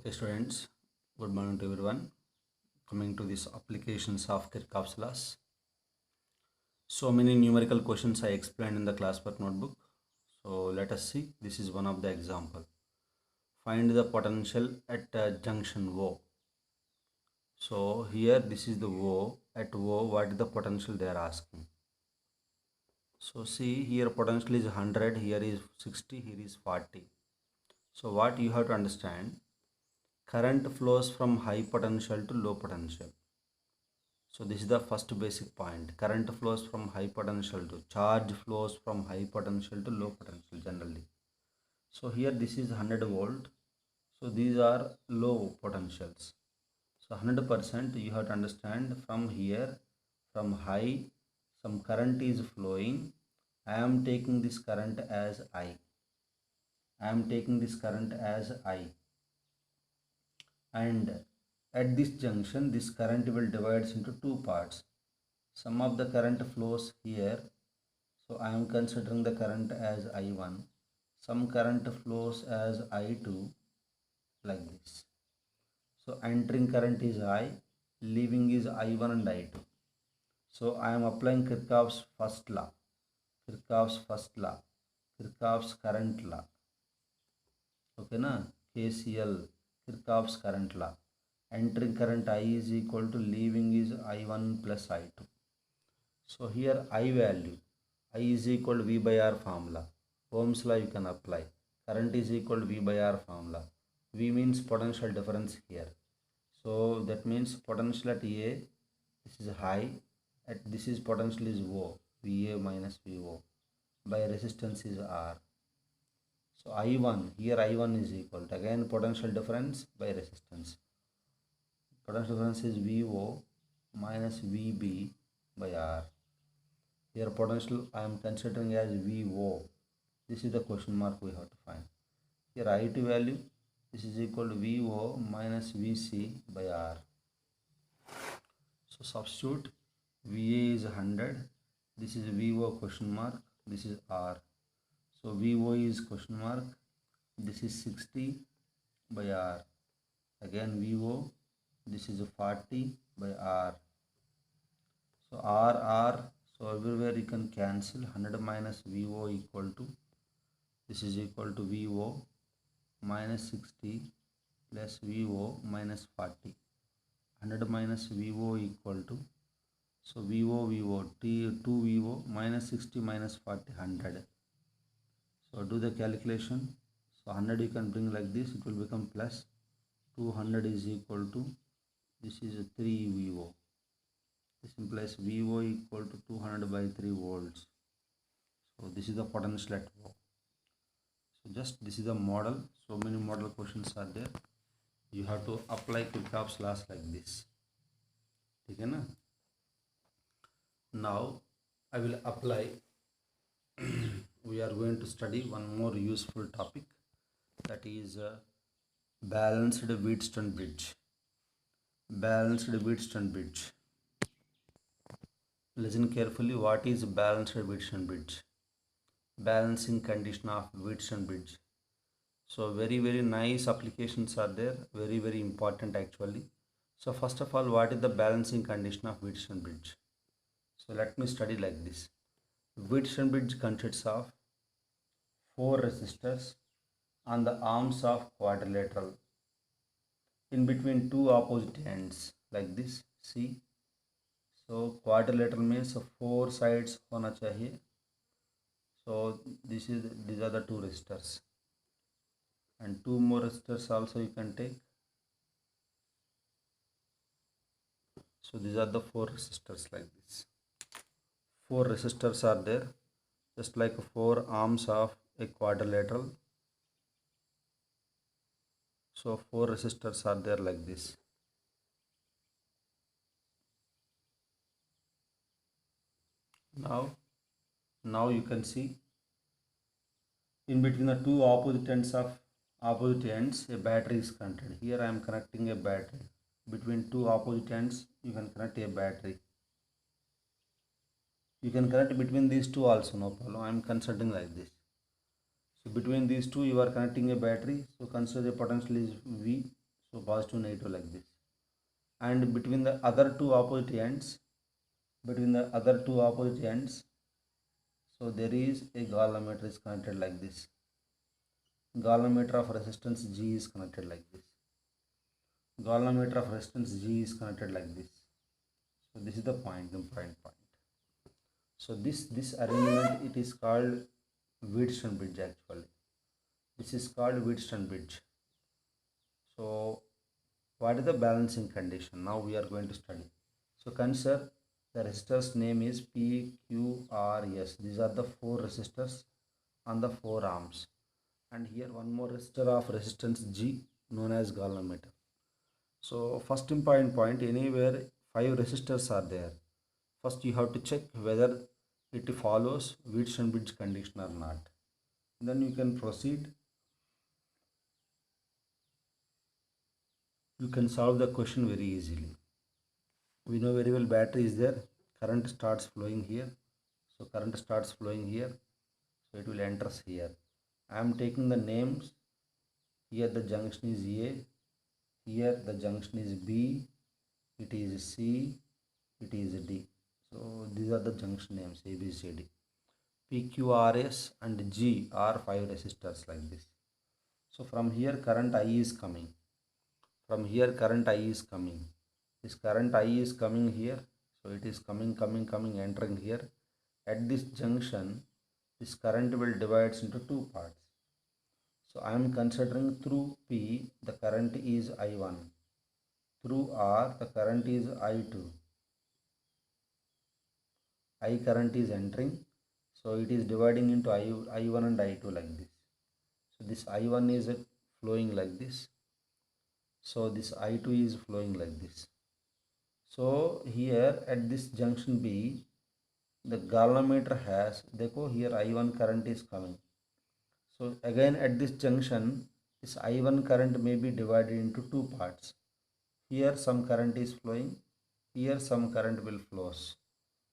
Okay, students, good morning to everyone. Coming to this applications of Kirchhoff's laws. So many numerical questions I explained in the classwork notebook. So let us see. This is one of the example. Find the potential at junction O. So here this is the O. At O, what is the potential they are asking? So see here potential is 100, here is 60, here is 40. So what you have to understand, current flows from high potential to low potential. So this is the first basic point. Current flows from high potential to charge flows from high potential to low potential generally. So here this is 100 volt. So these are low potentials. So 100% you have to understand from here, from high, some current is flowing. I am taking this current as I. I am taking this current as I. And at this junction, this current will divide into two parts. Some of the current flows here, so I am considering the current as I1. Some current flows as I2, like this. So entering current is I, leaving is I1 and I2. So I am applying Kirchhoff's first law, Kirchhoff's first law, Kirchhoff's current law. Okay na? KCL, Kirchhoff's current law. Entering current I is equal to leaving is I1 plus I2. So here I value, I is equal to V by R formula. Ohm's law you can apply. Current is equal to V by R formula. V means potential difference here. So that means potential at A, this is high, at this is potential is O, VA minus VO, by resistance is R. So I1, here I1 is equal to, again potential difference by resistance. Potential difference is VO minus VB by R. Here potential I am considering as VO. This is the question mark we have to find. Here IT value, this is equal to VO minus VC by R. So substitute, VA is 100, this is VO question mark, this is R. So VO is question mark, this is 60 by R. Again VO, this is 40 by R. So R, so everywhere you can cancel. 100 minus VO equal to, this is equal to VO minus 60 plus VO minus 40. 100 minus VO equal to, so VO, 2 VO minus 60 minus 40, 100. So do the calculation. So 100 you can bring like this, it will become plus 200 is equal to, this is 3 VO. This implies VO equal to 200 by 3 volts. So this is the potential at O. So just this is the model. So many model questions are there. You have to apply Kirchhoff's laws like this. Okay, na? Now I will apply. We are going to study one more useful topic, that is balanced Wheatstone bridge. Balanced Wheatstone bridge. Listen carefully. What is balanced Wheatstone bridge? Balancing condition of Wheatstone bridge. So very nice applications are there, very important actually. So first of all, what is the balancing condition of Wheatstone bridge? So let me study like this. Wheatstone bridge consists of 4 resistors on the arms of quadrilateral in between two opposite ends, like this. See, so quadrilateral means 4 sides होना चाहिए. So these are the 2 resistors, and 2 more resistors also you can take. So these are the 4 resistors like this. 4 resistors are there, just like 4 arms of a quadrilateral. So 4 resistors are there like this. Now you can see in between the two opposite ends a battery is connected. Here I am connecting a battery. Between two opposite ends you can connect a battery. You can connect between these two also, no problem. I am considering like this. So between these two you are connecting a battery. So consider the potential is V. So positive, negative like this. And between the other two opposite ends, so there is a Gauss meter is connected like this. Gauss meter of resistance G is connected like this. Gauss meter of resistance G is connected like this. So this is the point, important point. So this arrangement, it is called Wheatstone bridge actually. This is called Wheatstone bridge. So what is the balancing condition? Now we are going to study. So consider the resistors name is P, Q, R, S. These are the four resistors on the 4 arms. And here one more resistor of resistance G known as galvanometer. So first important point, anywhere 5 resistors are there. First you have to check whether it follows Wheatstone bridge condition or not. Then you can proceed. You can solve the question very easily. We know very well battery is there, current starts flowing here. So current starts flowing here, so it will enters here. I am taking the names. Here the junction is A, here the junction is B, it is C, it is D. So these are the junction names A, B, C, D. P, Q, R, S and G are 5 resistors like this. So from here current I is coming. From here current I is coming. This current I is coming here. So it is coming, entering here. At this junction, this current will divides into 2 parts. So I am considering through P, the current is I1. Through R, the current is I2. I current is entering. So it is dividing into I1 and I2 like this. So this I1 is flowing like this. So this I2 is flowing like this. So here at this junction B, the galvanometer has, देखो here I1 current is coming. So again at this junction, this I1 current may be divided into 2 parts. Here some current is flowing, here some current will flows.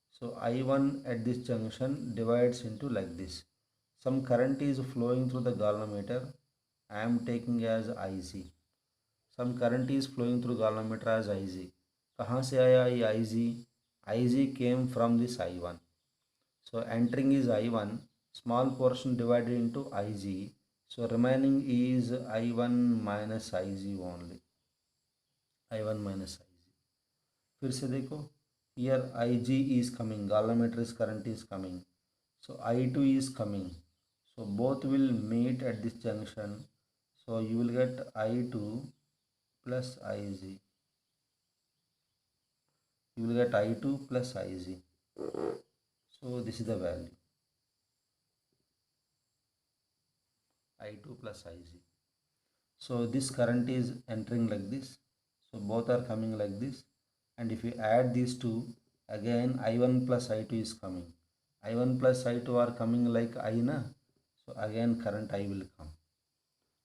So I1 at this junction divides into like this. Some current is flowing through the galvanometer. I am taking as IC. Some current is flowing through galvanometer as IC. कहाँ से आया ये IC? IC came from this I1. So entering is I1. Small portion divided into Ig. So remaining is I1 minus Ig only. I1 minus Ig. फिर से देखो, here Ig is coming, galvanometer current is coming. So I2 is coming. So both will meet at this junction. So you will get I2 plus Ig. You will get I2 plus Ig. So this is the value. I2 plus Ig. So this current is entering like this. So both are coming like this. And if you add these two, again I1 plus I2 is coming. I1 plus I2 are coming like I na. So again current I will come.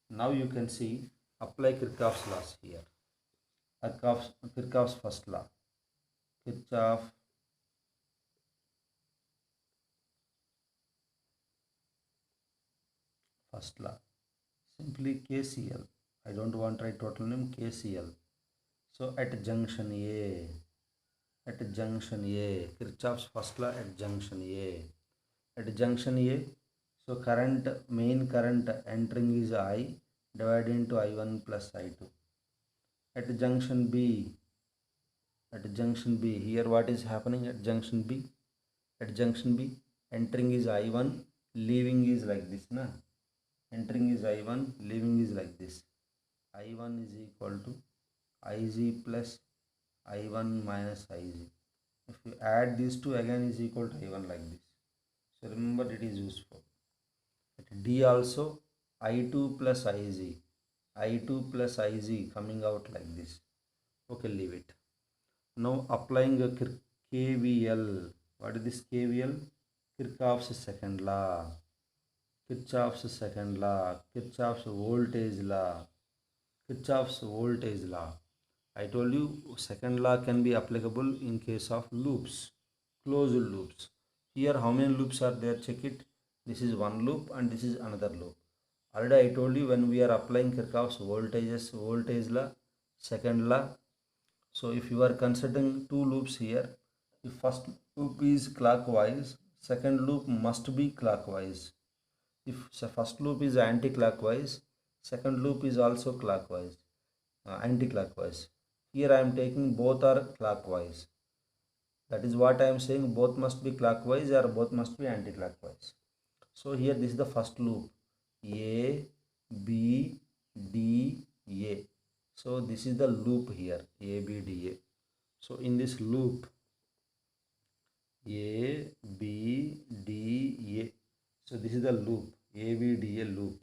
Now you can see, apply Kirchhoff's laws here. Kirchhoff's first law. Kirchhoff first law. Simply KCL. I don't want to write total name, KCL. So at junction A, Kirchhoff's first law at junction A. At junction A, so current, main current entering is I divided into I1 plus I2. At junction B, here what is happening at junction B? At junction B, entering is I1, leaving is like this, na? Entering is I1, leaving is like this. I1 is equal to Ig plus I1 minus Ig. If you add these two, again is equal to I1 like this. So remember, it is useful. At D also, I2 plus Ig. I2 plus Ig coming out like this. Okay, leave it. Now applying a KVL. What is this KVL? Kirchhoff's second law. Kirchhoff's voltage law. Kirchhoff's voltage law. I told you second law can be applicable in case of loops, closed loops. Here how many loops are there? Check it. This is one loop and this is another loop. Already I told you, when we are applying Kirchhoff's voltage law, second law. So if you are considering two loops here, if first loop is clockwise, second loop must be clockwise. If the first loop is anti-clockwise, second loop is also clockwise, anti-clockwise. Here I am taking both are clockwise. That is what I am saying, both must be clockwise or both must be anti-clockwise. So here this is the first loop, A, B, D, A. So this is the loop here, A, B, D, A. So in this loop, A, B, D, A. So this is the loop, A, B, D, A loop.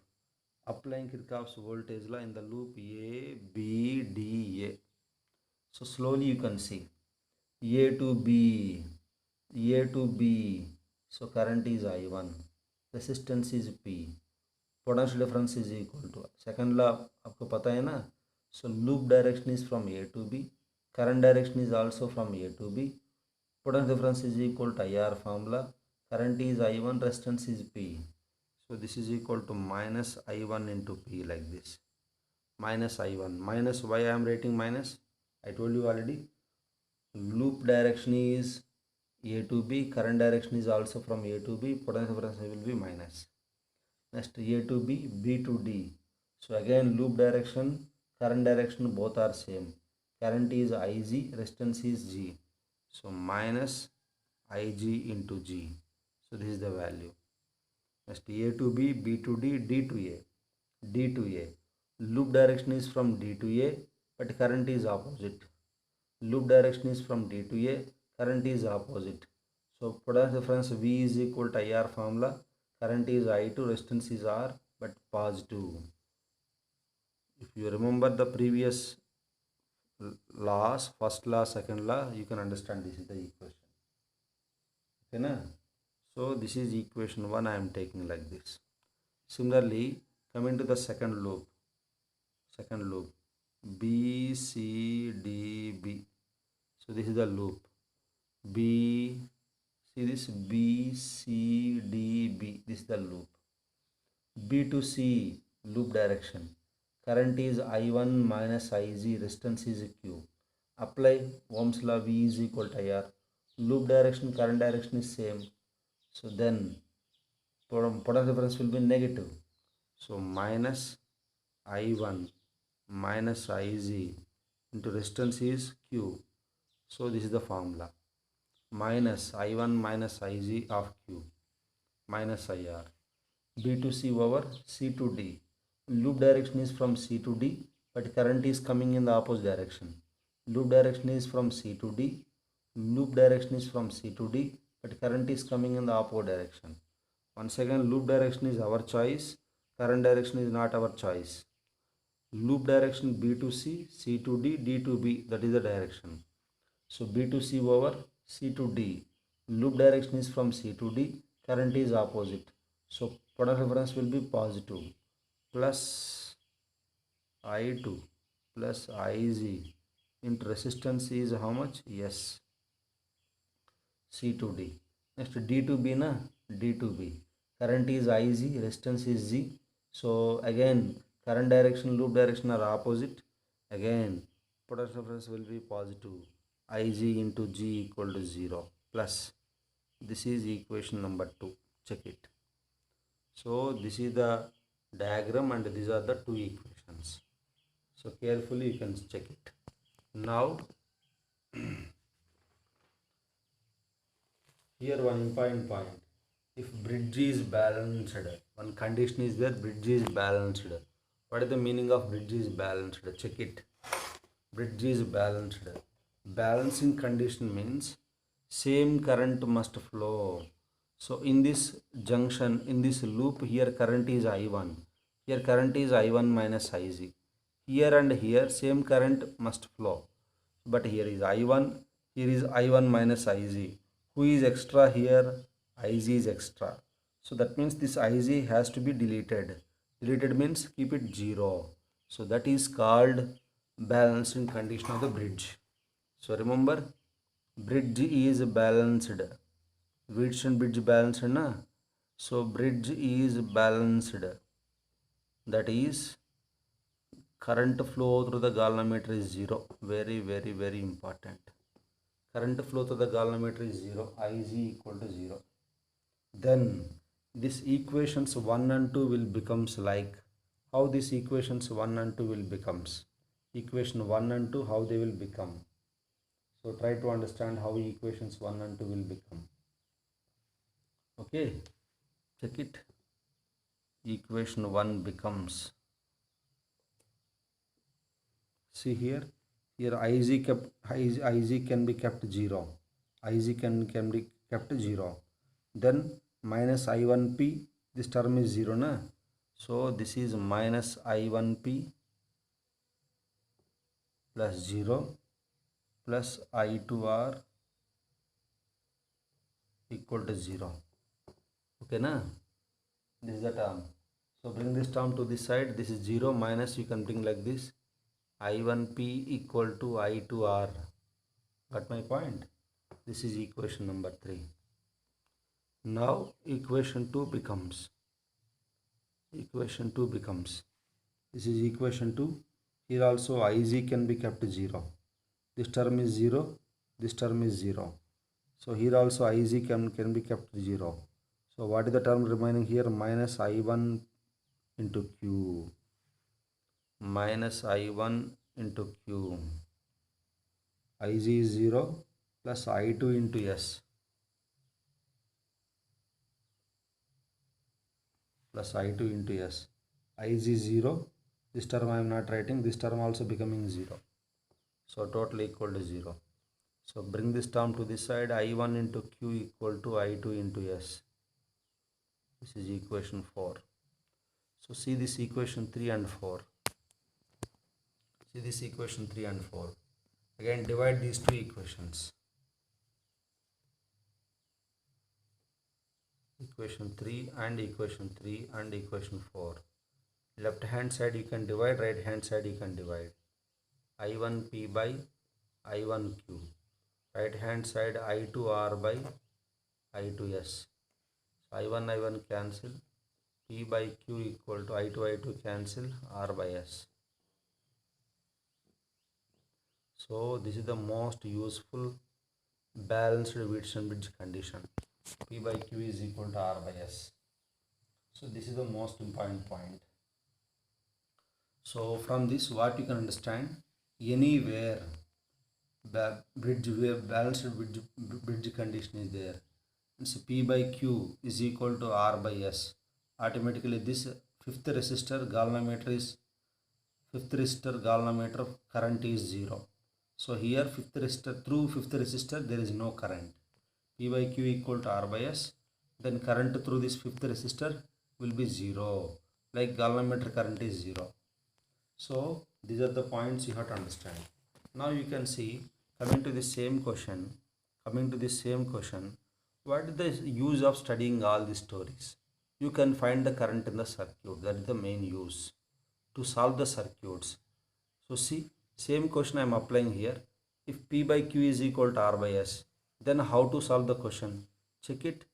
Applying Kirchhoff's voltage law in the loop A, B, D, A. So slowly you can see A to B, A to B. So current is I1, resistance is P, potential difference is equal to, second law आपको पता है ना. So loop direction is from A to B, current direction is also from A to B, potential difference is equal to IR formula, current is I1, resistance is P. So this is equal to minus I1 into P, like this. Minus I1. Minus, why I am writing minus? I told you already. Loop direction is A to B. Current direction is also from A to B. Potential difference will be minus. Next, A to B, B to D. So again, loop direction, current direction both are same. Current is Ig, resistance is G. So minus Ig into G. So this is the value. Next, A to B, B to D, D to A. D to A. Loop direction is from D to A, but current is opposite. Loop direction is from D to A, current is opposite. So potential difference V is equal to IR formula. Current is I2, resistance is R, but positive. If you remember the previous laws, first law, second law, you can understand this is the equation. Okay, na? So this is equation 1 I am taking like this. Similarly, coming to the second loop, B, C, D, B. So this is the loop. B, see this, B, C, D, B. This is the loop. B to C, loop direction. Current is I1 minus Ig, resistance is Q. Apply Ohm's law, V is equal to IR. Loop direction, current direction is same. So then potential difference will be negative. So minus I1 minus Ig into resistance is Q. So this is the formula. Minus I1 minus Ig of Q minus IR. B to C over C to D. Loop direction is from C to D, but current is coming in the opposite direction. Loop direction is from C to D. Loop direction is from C to D, but current is coming in the opposite direction. Once again, loop direction is our choice. Current direction is not our choice. Loop direction B to C, C to D, D to B. That is the direction. So B to C over C to D. Loop direction is from C to D. Current is opposite. So potential difference will be positive. Plus I2 plus Ig into resistance is how much? Yes. C to D. Next D to B na? D to B. Current is Ig, resistance is G. So again, current direction, loop direction are opposite. Again, potential difference will be positive. Ig into G equal to 0 plus. This is equation number 2. Check it. So this is the diagram and these are the two equations. So carefully you can check it. Now here one important point. If bridge is balanced, one condition is that bridge is balanced. What is the meaning of bridge is balanced? Check it. Bridge is balanced. Balancing condition means same current must flow. So in this junction, in this loop, here current is I1. Here current is I1 minus Ig. Here and here same current must flow. But here is I1, here is I1 minus Ig. Who is extra here? Ig is extra. So that means this Ig has to be deleted. Deleted means keep it 0. So that is called balancing condition of the bridge. So remember, bridge is balanced. Wheatstone bridge balanced na? So bridge is balanced. That is current flow through the galvanometer is 0. Very, very, very important. Current flow through the galvanometer is 0. Ig equal to 0. Then this equations 1 and 2 will becomes like, how these equations 1 and 2 will becomes, equation 1 and 2 how they will become. So try to understand how equations 1 and 2 will become. Okay, check it. Equation 1 becomes, see here Ig can be kept 0. Ig can be kept 0. Then minus I1p, this term is 0 na. So this is minus I1p plus 0 plus I2r equal to 0. Okay na? This is the term. So bring this term to this side. This is 0 minus, you can bring like this, I1p equal to I2r. Got my point? This is equation number 3. Now equation 2 becomes, this is equation 2. Here also Ig can be kept 0. This term is 0, this term is 0. So here also Ig can be kept 0. So what is the term remaining here? Minus I1 into Q. Minus I1 into Q. Ig is 0 plus I2 into S. Plus I2 into S. Ig 0. This term I am not writing. This term also becoming 0. So total equal to 0. So bring this term to this side. I1 into Q equal to I2 into S. This is equation 4. So see this equation 3 and 4. See this equation 3 and 4. Again divide these two equations. Equation 3 and equation 3 and equation 4. Left hand side you can divide, right hand side you can divide. I1p by I1q. Right hand side I2r by I2s. So I1 cancel. P by q equal to I2 cancel, r by s. So this is the most useful balanced Wheatstone bridge condition. P by q is equal to r by s. So this is the most important point. So from this what you can understand, anywhere balanced bridge condition is there, so P by Q is equal to R by S. Automatically this fifth resistor galvanometer current is 0. So here through fifth resistor there is no current. P by Q equal to R by S. Then current through this fifth resistor will be 0. Like galvanometer current is 0. So these are the points you have to understand. Now you can see, coming to the same question, what is the use of studying all these stories? You can find the current in the circuit. That is the main use, to solve the circuits. So see, same question I am applying here. If P by Q is equal to R by S, then how to solve the question? Check it.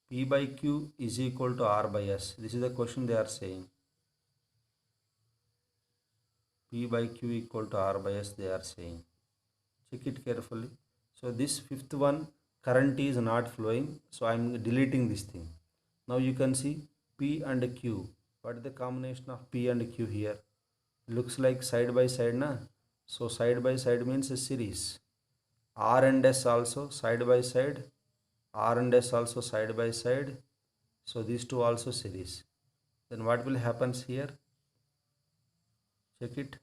P by Q is equal to R by S. This is the question they are saying. P by Q equal to R by S they are saying. Check it carefully. So this fifth one, current is not flowing, so I am deleting this thing. Now you can see P and Q. What is the combination of P and Q here? Looks like side by side na. So side by side means a series. R and S also side by side. R and S also side by side. So these two also series. Then what will happens here? Check it.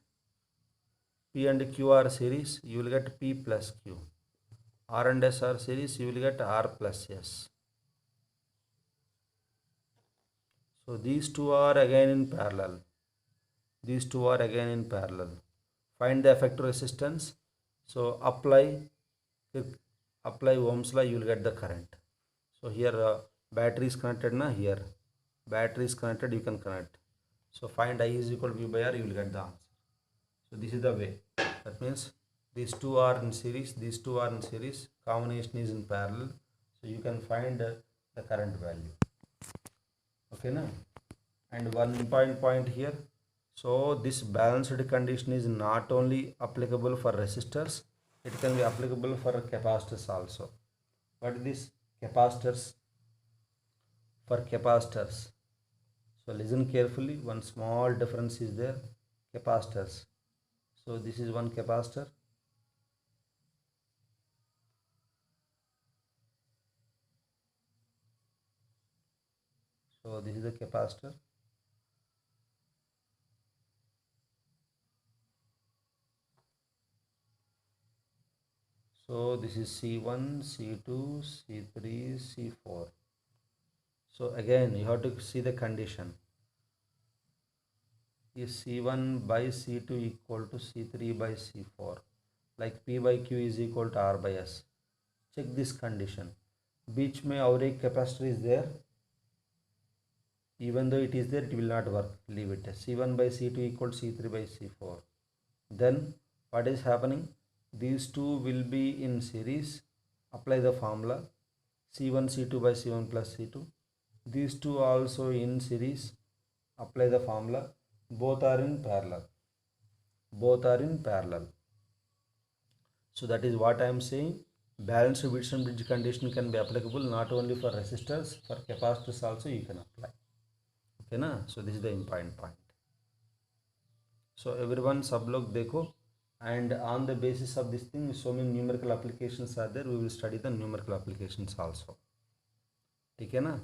P and Q are series, you will get P plus Q. R and S are series, you will get R plus S. So these two are again in parallel. Find the effective resistance. So apply Ohm's law, you will get the current. So here battery is connected na, here battery is connected, you can connect. So find I is equal to V by R, you will get the answer. So this is the way. That means these two are in series, combination is in parallel. So you can find the current value. Okay na? And one important point here. So this balanced condition is not only applicable for resistors, it can be applicable for capacitors also. What is this capacitors? For capacitors, so listen carefully, one small difference is there. Capacitors, so this is one capacitor, so this is the capacitor, so this is C1, C2, C3, C4. So again you have to see the condition. Is C1 by C2 equal to C3 by C4, like P by Q is equal to R by S. Check this condition. बीच में और एक capacitor is there, even though it is there, it will not work. Leave it. C1 by C2 equal to C3 by C4. Then what is happening? These two will be in series. Apply the formula C1 C2 by C1 plus C2. These two also in series. Apply the formula. Both are in parallel. Both are in parallel. So that is what I am saying. Balanced Wheatstone bridge condition can be applicable not only for resistors, for capacitors also you can apply. Okay na? So this is the important point. So everyone सब लोग देखो, and on the basis of this thing so many numerical applications are there, we will study the numerical applications also. ठीक है ना?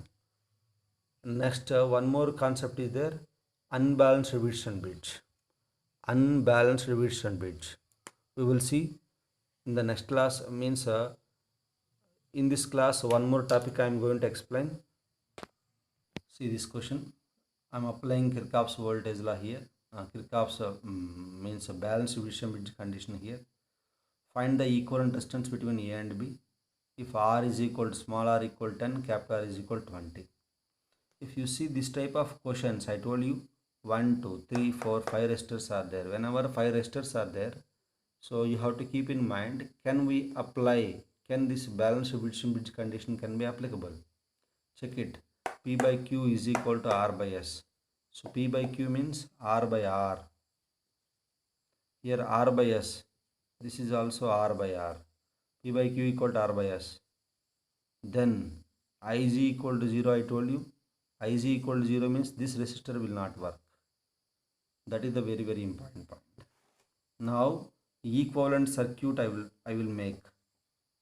Next one more concept is there, unbalanced Wheatstone bridge. Unbalanced Wheatstone bridge we will see in the next class. Means in this class one more topic I am going to explain. See this question, I am applying Kirchhoff's voltage law here. Kirchhoff's means a balanced Wheatstone bridge condition here. Find the equivalent distance between A and B if R is equal to small r equal to 10, capital R is equal to 20. If you see this type of questions, I told you 1, 2, 3, 4, 5 resistors are there. Whenever 5 resistors are there, so you have to keep in mind, can we apply, can this balanced Wheatstone bridge condition can be applicable? Check it. P by Q is equal to R by S. So P by Q means R by R. Here R by S. This is also R by R. P by Q equal to R by S. Then Ig equal to 0, I told you. Ig equal to 0 means this resistor will not work. That is the very, very important point. Now equivalent circuit I will make.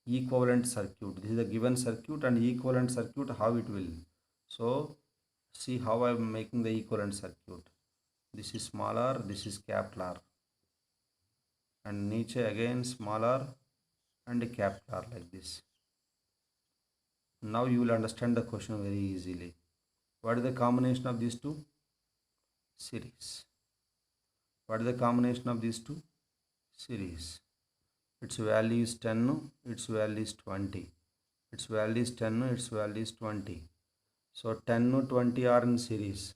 Equivalent circuit. This is the given circuit, and equivalent circuit how it will. So see how I am making the equivalent circuit. This is small r, this is capital R, and niche again small r and capital R, like this. Now you will understand the question very easily. What is the combination of these two? Series. What is the combination of these two? Series. Its value is 10, its value is 20. Its value is 10, its value is 20. So 10, 20 are in series.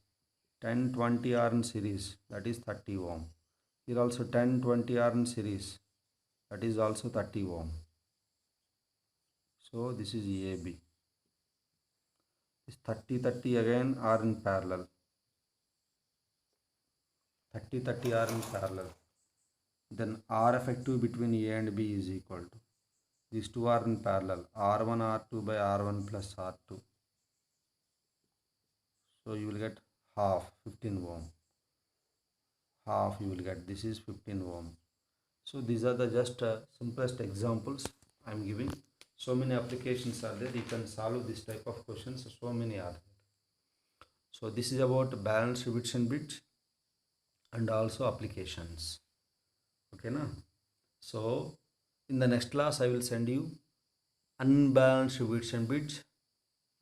10, 20 are in series. That is 30 ohm. Here also 10, 20 are in series. That is also 30 ohm. So this is EAB. This 30, 30 again are in parallel. 30, 30 are in parallel. Then R effective between A and B is equal to, these two are in parallel, R1 R2 by R1 plus R2. So you will get half, 15 ohm. Half you will get, this is 15 ohm. So these are the just simplest examples I am giving. So many applications are there, you can solve this type of questions, so many are there. So this is about balanced Wheatstone bridge and also applications. Okay na? So in the next class I will send you unbalanced Wheatstone bridge,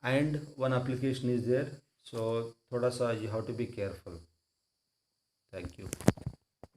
and one application is there, so thoda sa you have to be careful. Thank you.